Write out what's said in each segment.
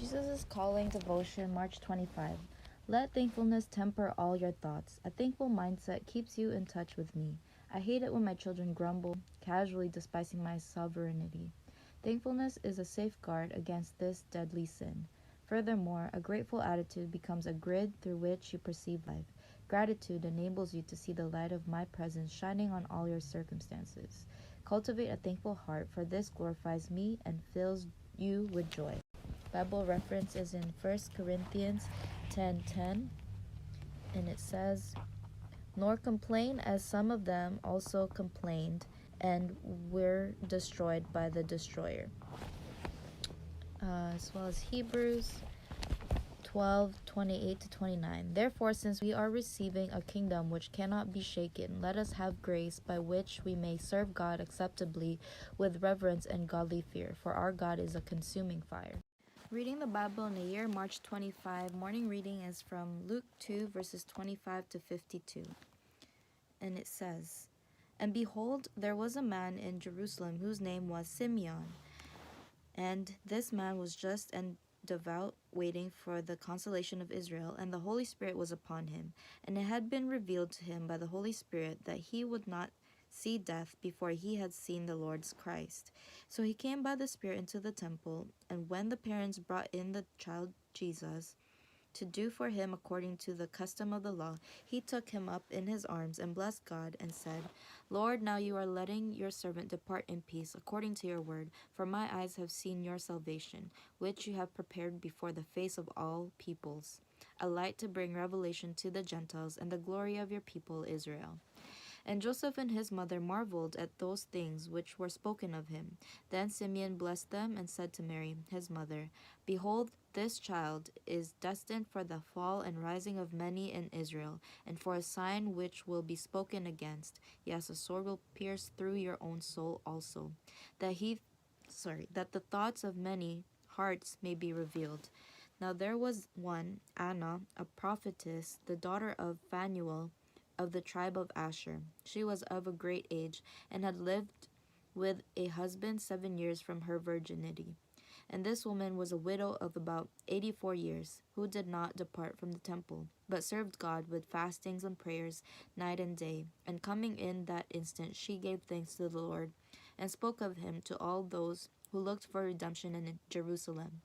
Jesus' Calling Devotion, March 25. Let thankfulness temper all your thoughts. A thankful mindset keeps you in touch with me. I hate it when my children grumble, casually despising my sovereignty. Thankfulness is a safeguard against this deadly sin. Furthermore, a grateful attitude becomes a grid through which you perceive life. Gratitude enables you to see the light of my presence shining on all your circumstances. Cultivate a thankful heart, for this glorifies me and fills you with joy. Bible reference is in 1 Corinthians 10:10, and it says, "Nor complain as some of them also complained and were destroyed by the destroyer." As well as Hebrews 12:28-29. Therefore, since we are receiving a kingdom which cannot be shaken, let us have grace by which we may serve God acceptably with reverence and godly fear, for our God is a consuming fire. Reading the Bible in a year, March 25. Morning reading is from Luke 2, verses 25 to 52. And it says, "And behold, there was a man in Jerusalem whose name was Simeon. And this man was just and devout, waiting for the consolation of Israel, and the Holy Spirit was upon him. And it had been revealed to him by the Holy Spirit that he would not see death before he had seen the Lord's Christ. So he came by the Spirit into the temple, and when the parents brought in the child Jesus to do for him according to the custom of the law, he took him up in his arms and blessed God and said, Lord, now you are letting your servant depart in peace according to your word, for my eyes have seen your salvation, which you have prepared before the face of all peoples, a light to bring revelation to the Gentiles and the glory of your people Israel. And Joseph and his mother marveled at those things which were spoken of him. Then Simeon blessed them and said to Mary, his mother, Behold, this child is destined for the fall and rising of many in Israel, and for a sign which will be spoken against. Yes, a sword will pierce through your own soul also, that the thoughts of many hearts may be revealed. Now there was one, Anna, a prophetess, the daughter of Phanuel, of the tribe of Asher. She was of a great age, and had lived with a husband 7 years from her virginity. And this woman was a widow of about 84 years, who did not depart from the temple, but served God with fastings and prayers night and day. And coming in that instant, she gave thanks to the Lord, and spoke of him to all those who looked for redemption in Jerusalem.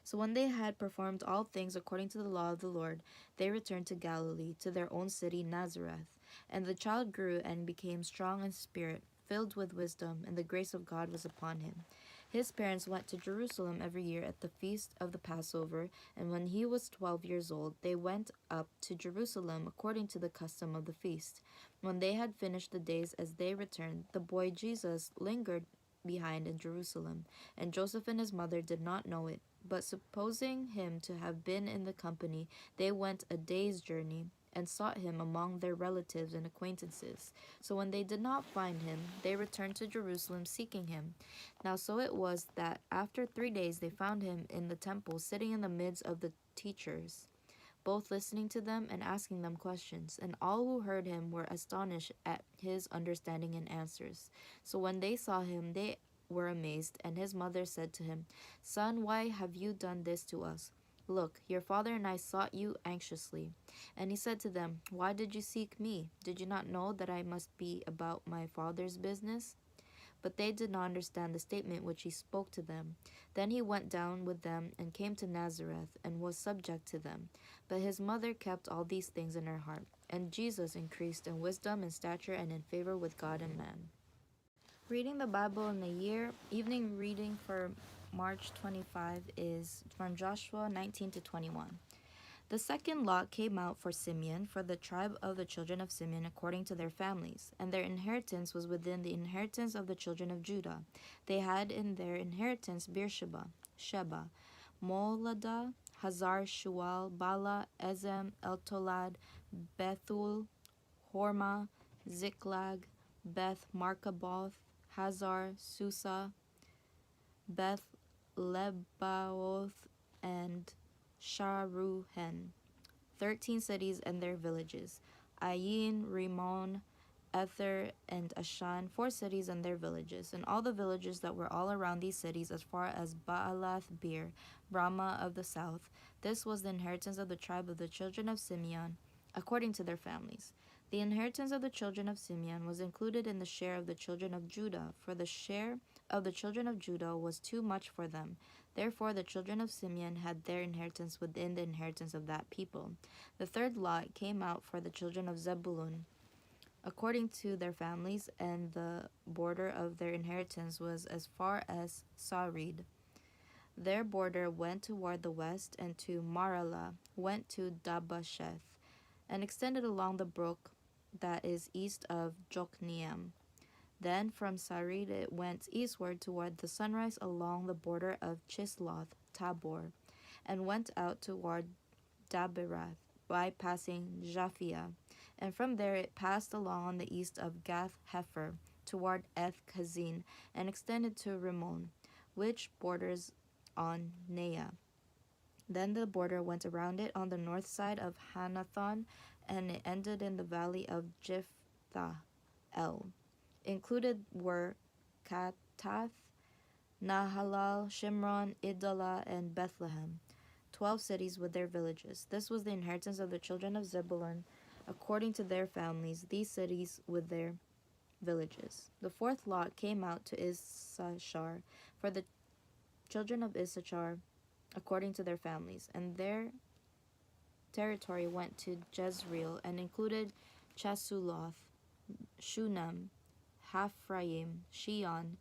So when they had performed all things according to the law of the Lord, they returned to Galilee, to their own city Nazareth. And the child grew and became strong in spirit, filled with wisdom, and the grace of God was upon him. His parents went to Jerusalem every year at the feast of the Passover, and when he was 12 years old, they went up to Jerusalem according to the custom of the feast. When they had finished the days as they returned, the boy Jesus lingered behind in Jerusalem, and Joseph and his mother did not know it. But supposing him to have been in the company, they went a day's journey, and sought him among their relatives and acquaintances. So when they did not find him, they returned to Jerusalem seeking him. Now so it was that after 3 days they found him in the temple, sitting in the midst of the teachers, both listening to them and asking them questions. And all who heard him were astonished at his understanding and answers. So when they saw him, they were amazed, and his mother said to him, Son, why have you done this to us? Look, your father and I sought you anxiously. And he said to them, Why did you seek me? Did you not know that I must be about my father's business? But they did not understand the statement which he spoke to them. Then he went down with them and came to Nazareth, and was subject to them. But his mother kept all these things in her heart. And Jesus increased in wisdom and stature and in favor with God and man. Reading the Bible in a year, evening reading for March 25 is from Joshua 19 to 21. The second lot came out for Simeon, for the tribe of the children of Simeon according to their families, and their inheritance was within the inheritance of the children of Judah. They had in their inheritance Beersheba, Sheba, Moladah, Hazar Shual, Bala, Ezem, Eltolad, Bethul, Hormah, Ziklag, Beth Markaboth, Hazar, Susa, Beth Lebaoth, and Sharuhen, 13 cities and their villages, Ayin, Rimon, Ether, and Ashan, 4 cities and their villages, and all the villages that were all around these cities as far as Baalath Bir, Brahma of the south. This was the inheritance of the tribe of the children of Simeon, according to their families. The inheritance of the children of Simeon was included in the share of the children of Judah, for the share of the children of Judah was too much for them. Therefore, the children of Simeon had their inheritance within the inheritance of that people. The third lot came out for the children of Zebulun, according to their families, and the border of their inheritance was as far as Sarid. Their border went toward the west, and to Maralah went to Dabasheth, and extended along the brook that is east of Jokneam. Then from Sarid it went eastward toward the sunrise along the border of Chisloth Tabor, and went out toward Daberath by passing Japhia, and from there it passed along on the east of Gath Hefer toward Eth Kazin, and extended to Rimmon, which borders on Neah. Then the border went around it on the north side of Hanathon, and it ended in the valley of Jiphthah-el. Included were Katath, Nahalal, Shimron, Idalah, and Bethlehem, 12 cities with their villages. This was the inheritance of the children of Zebulun, according to their families, these cities with their villages. The fourth lot came out to Issachar, for the children of Issachar, according to their families, and their territory went to Jezreel, and included Chasuloth, Shunam, Haphraim, Shion,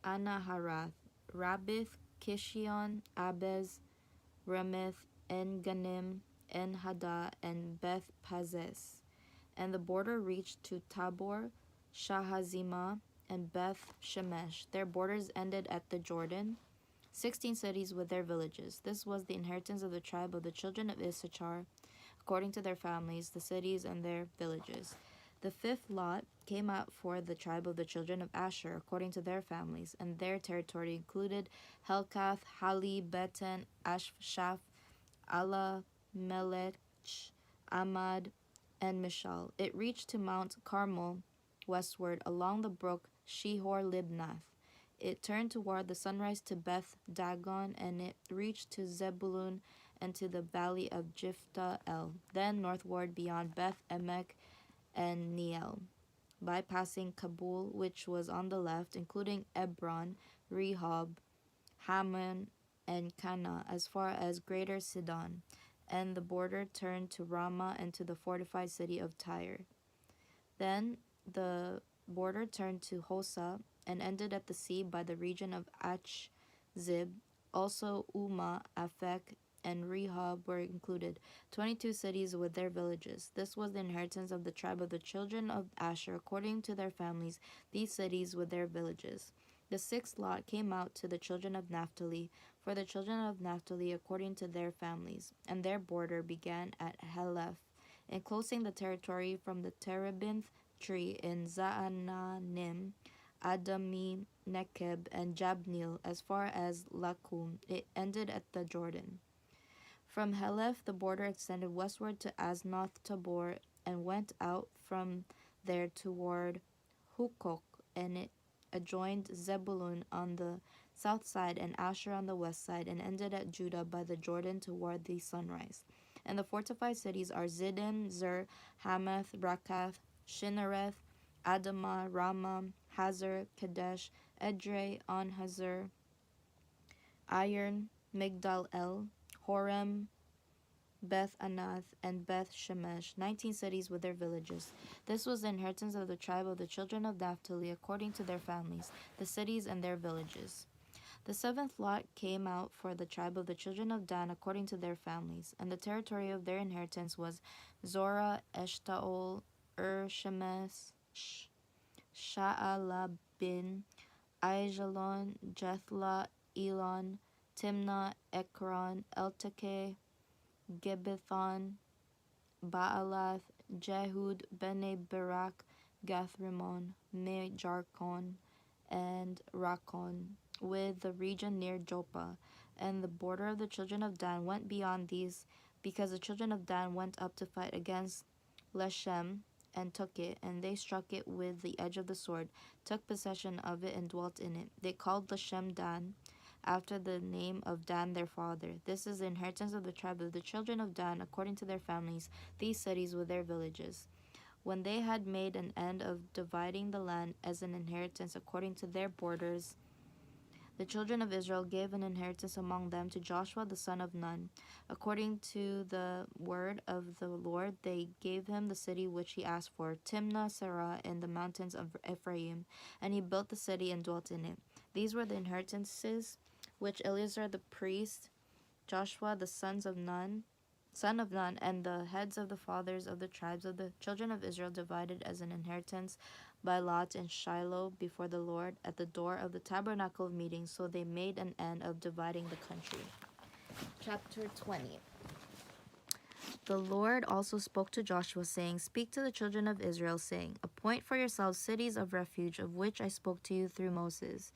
Anaharath, Rabith, Kishion, Abez, Remeth, En-Ganim, En-Haddah, and Beth-Pazes. And the border reached to Tabor, Shahazimah, and Beth-Shemesh. Their borders ended at the Jordan, 16 cities with their villages. This was the inheritance of the tribe of the children of Issachar, according to their families, the cities and their villages. The fifth lot came out for the tribe of the children of Asher, according to their families, and their territory included Helkath, Hali, Beten, Ashshaph, Allah, Melech, Amad, and Mishal. It reached to Mount Carmel westward along the brook Shihor Libnath. It turned toward the sunrise to Beth Dagon, and it reached to Zebulun and to the valley of Jiphthah-el, then northward beyond Beth Emek and Neiel, bypassing Kabul, which was on the left, including Ebron, Rehob, Hammon, and Cana, as far as Greater Sidon, and the border turned to Ramah and to the fortified city of Tyre. Then the border turned to Hosa and ended at the sea by the region of Achzib. Also Umah, Aphek, and Rehob were included, 22 cities with their villages. This was the inheritance of the tribe of the children of Asher, according to their families, these cities with their villages. The sixth lot came out to the children of Naphtali, for the children of Naphtali according to their families, and their border began at Heleph, enclosing the territory from the terebinth tree in Zaananim, Adami, Nekeb, and Jabneel as far as Lakum. It ended at the Jordan. From Heleph, the border extended westward to Aznoth Tabor, and went out from there toward Hukok, and it adjoined Zebulun on the south side and Asher on the west side, and ended at Judah by the Jordan toward the sunrise. And the fortified cities are Zidon, Zer, Hamath, Rakath, Shinnereth, Adamah, Ramah, Hazar, Kadesh, Edrei, On Hazar, Iron, Migdal El, Horem, Beth Anath, and Beth Shemesh, 19 cities with their villages. This was the inheritance of the tribe of the children of Naphtali according to their families, the cities and their villages. The seventh lot came out for the tribe of the children of Dan according to their families, and the territory of their inheritance was Zorah, Eshtaol, Shemesh, Sha'alabin, Aijalon, Jethla, Elon, Timnah, Ekron, Eltekeh, Gibbethon, Baalath, Jehud, Bene Barak, Gathrimmon, Mejarkon, and Rakon, with the region near Joppa. And the border of the children of Dan went beyond these, because the children of Dan went up to fight against Leshem and took it, and they struck it with the edge of the sword, took possession of it, and dwelt in it. They called Lashem Dan, after the name of Dan their father. This is the inheritance of the tribe of the children of Dan, according to their families, these cities with their villages. When they had made an end of dividing the land as an inheritance according to their borders, the children of Israel gave an inheritance among them to Joshua the son of Nun. According to the word of the Lord, they gave him the city which he asked for, Timnah Serah, in the mountains of Ephraim, and he built the city and dwelt in it. These were the inheritances which Eleazar the priest, Joshua the son of Nun, and the heads of the fathers of the tribes of the children of Israel divided as an inheritance by lot in Shiloh before the Lord at the door of the tabernacle of meeting. So they made an end of dividing the country. Chapter 20. The Lord also spoke to Joshua, saying, Speak to the children of Israel, saying, Appoint for yourselves cities of refuge, of which I spoke to you through Moses,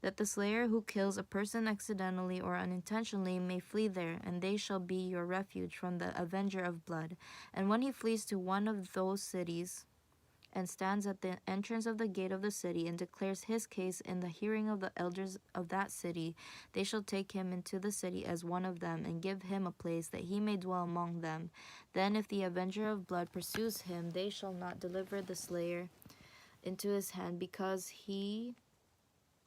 that the slayer who kills a person accidentally or unintentionally may flee there, and they shall be your refuge from the avenger of blood. And when he flees to one of those cities, and stands at the entrance of the gate of the city, and declares his case in the hearing of the elders of that city, they shall take him into the city as one of them, and give him a place that he may dwell among them. Then if the avenger of blood pursues him, they shall not deliver the slayer into his hand, because he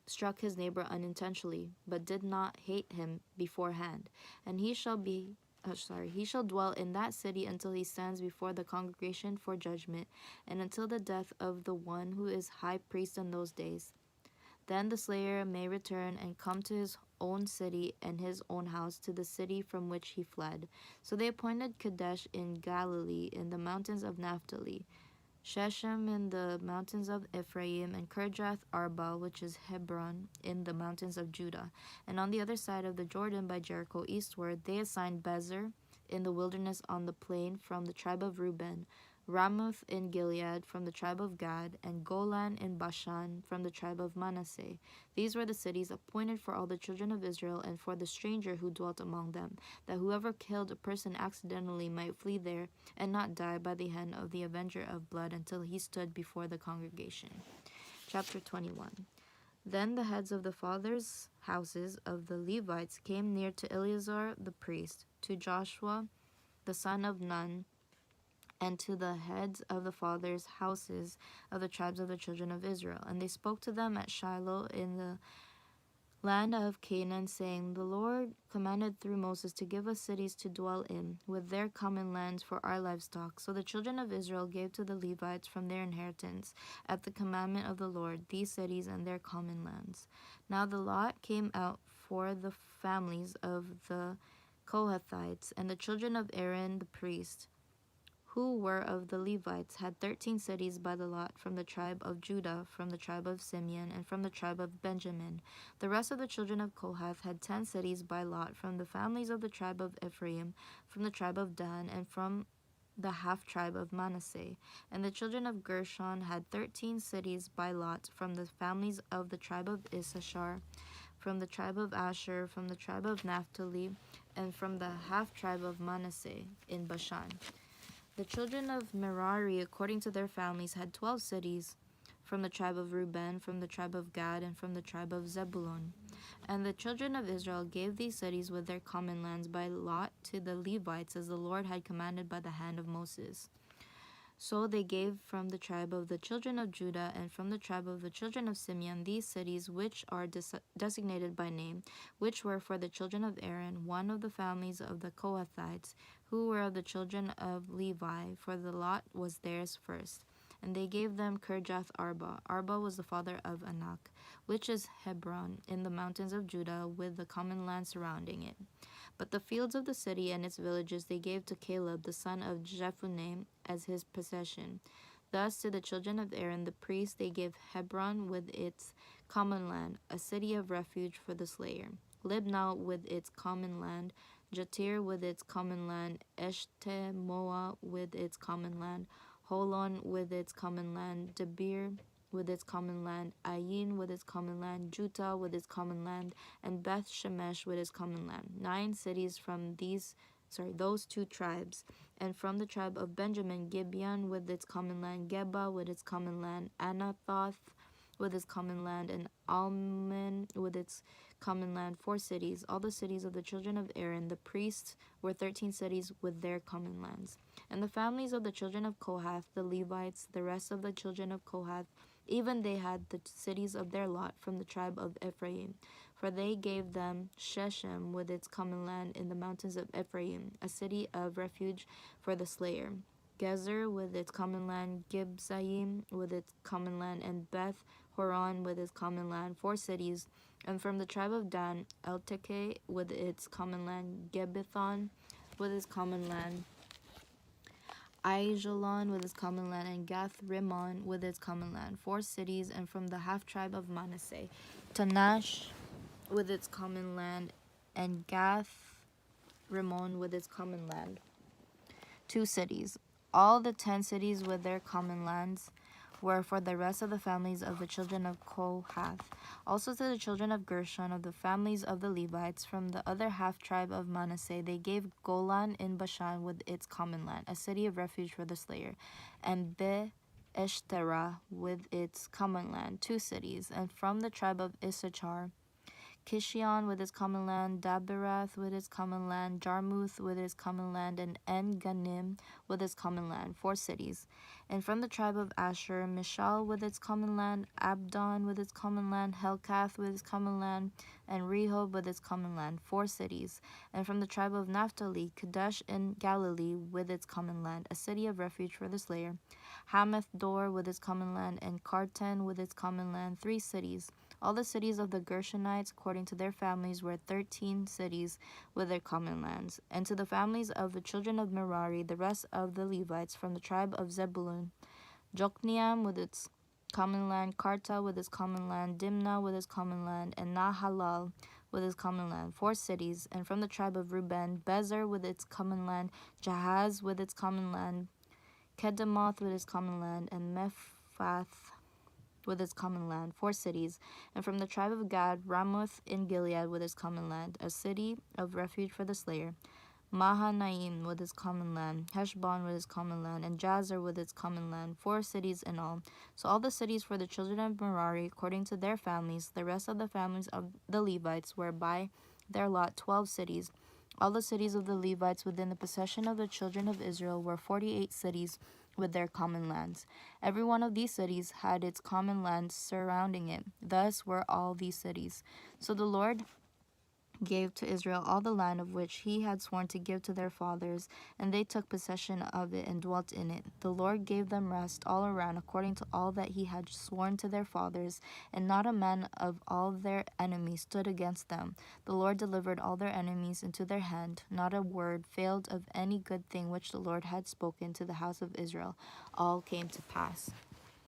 struck his neighbor unintentionally, but did not hate him beforehand. And he shall dwell in that city until he stands before the congregation for judgment, and until the death of the one who is high priest in those days. Then the slayer may return and come to his own city and his own house, to the city from which he fled. So they appointed Kadesh in Galilee, in the mountains of Naphtali, Shechem in the mountains of Ephraim, and Kirjath Arba, which is Hebron, in the mountains of Judah. And on the other side of the Jordan by Jericho eastward, they assigned Bezer in the wilderness on the plain from the tribe of Reuben, Ramoth in Gilead from the tribe of Gad, and Golan in Bashan from the tribe of Manasseh. These were the cities appointed for all the children of Israel and for the stranger who dwelt among them, that whoever killed a person accidentally might flee there and not die by the hand of the avenger of blood until he stood before the congregation. Chapter 21. Then the heads of the fathers' houses of the Levites came near to Eleazar the priest, to Joshua the son of Nun, and to the heads of the fathers' houses of the tribes of the children of Israel. And they spoke to them at Shiloh in the land of Canaan, saying, The Lord commanded through Moses to give us cities to dwell in, with their common lands for our livestock. So the children of Israel gave to the Levites from their inheritance, at the commandment of the Lord, these cities and their common lands. Now the lot came out for the families of the Kohathites, and the children of Aaron the priest, who were of the Levites, had 13 cities by the lot, from the tribe of Judah, from the tribe of Simeon, and from the tribe of Benjamin. The rest of the children of Kohath had 10 cities by lot, from the families of the tribe of Ephraim, from the tribe of Dan, and from the half-tribe of Manasseh. And the children of Gershon had 13 cities by lot, from the families of the tribe of Issachar, from the tribe of Asher, from the tribe of Naphtali, and from the half-tribe of Manasseh in Bashan. The children of Merari, according to their families, had 12 cities, from the tribe of Reuben, from the tribe of Gad, and from the tribe of Zebulun. And the children of Israel gave these cities with their common lands by lot to the Levites, as the Lord had commanded by the hand of Moses. So they gave from the tribe of the children of Judah and from the tribe of the children of Simeon these cities which are designated by name, which were for the children of Aaron, one of the families of the Kohathites, who were of the children of Levi, for the lot was theirs first. And they gave them Kirjath Arba. Arba was the father of Anak, which is Hebron, in the mountains of Judah, with the common land surrounding it. But the fields of the city and its villages they gave to Caleb the son of Jephunneh as his possession. Thus to the children of Aaron the priest they gave Hebron with its common land, a city of refuge for the slayer, Libnah with its common land, Jatir with its common land, Eshtemoa with its common land, Holon with its common land, Debir with its common land, Ayin with its common land, Juttah with its common land, and Beth Shemesh with its common land. 9 cities from these those two tribes. And from the tribe of Benjamin, Gibeon with its common land, Geba with its common land, Anathoth with its common land, and Almon with its common land, 4 cities. All the cities of the children of Aaron, the priests, were 13 cities with their common lands. And the families of the children of Kohath, the Levites, the rest of the children of Kohath, even they had the cities of their lot from the tribe of Ephraim. For they gave them Shechem with its common land in the mountains of Ephraim, a city of refuge for the slayer. Gezer with its common land, Gibzaim with its common land, and Beth Horon with its common land, 4 cities. And from the tribe of Dan, Eltekeh with its common land, Gibbethon with its common land, Aijalon with its common land, and Gath Rimmon with its common land, 4 cities. And from the half tribe of Manasseh, Tanash with its common land, and Gath Rimmon with its common land, 2 cities. All the 10 cities with their common lands were for the rest of the families of the children of Kohath. Also to the children of Gershon of the families of the Levites from the other half tribe of Manasseh, they gave Golan in Bashan with its common land, a city of refuge for the slayer, and Be-eshtera with its common land, 2 cities. And from the tribe of Issachar, Kishion with its common land, Daberath with its common land, Jarmuth with its common land, and En-Ganim with its common land, 4 cities. And from the tribe of Asher, Mishal with its common land, Abdon with its common land, Helkath with its common land, and Rehob with its common land, 4 cities. And from the tribe of Naphtali, Kadesh in Galilee with its common land, a city of refuge for the slayer, Hamath Dor with its common land, and Kartan with its common land, 3 cities. All the cities of the Gershonites, according to their families, were 13 cities with their common lands. And to the families of the children of Merari, the rest of the Levites, from the tribe of Zebulun, Jokneam with its common land, Karta with its common land, Dimnah with its common land, and Nahalal with its common land, 4 cities. And from the tribe of Reuben, Bezer with its common land, Jahaz with its common land, Kedemoth with its common land, and Mephath with its common land, 4 cities. And from the tribe of Gad, Ramoth in Gilead with its common land, a city of refuge for the slayer, Mahanaim with its common land, Heshbon with its common land, and Jazer with its common land, 4 cities in all. So all the cities for the children of Merari, according to their families, the rest of the families of the Levites were by their lot 12 cities. All the cities of the Levites within the possession of the children of Israel were 48 cities with their common lands. Every one of these cities had its common lands surrounding it. Thus were all these cities. So the Lord gave to Israel all the land of which he had sworn to give to their fathers, and they took possession of it and dwelt in it. The Lord gave them rest all around according to all that he had sworn to their fathers, and not a man of all their enemies stood against them. The Lord delivered all their enemies into their hand. Not a word failed of any good thing which the Lord had spoken to the house of Israel. All came to pass.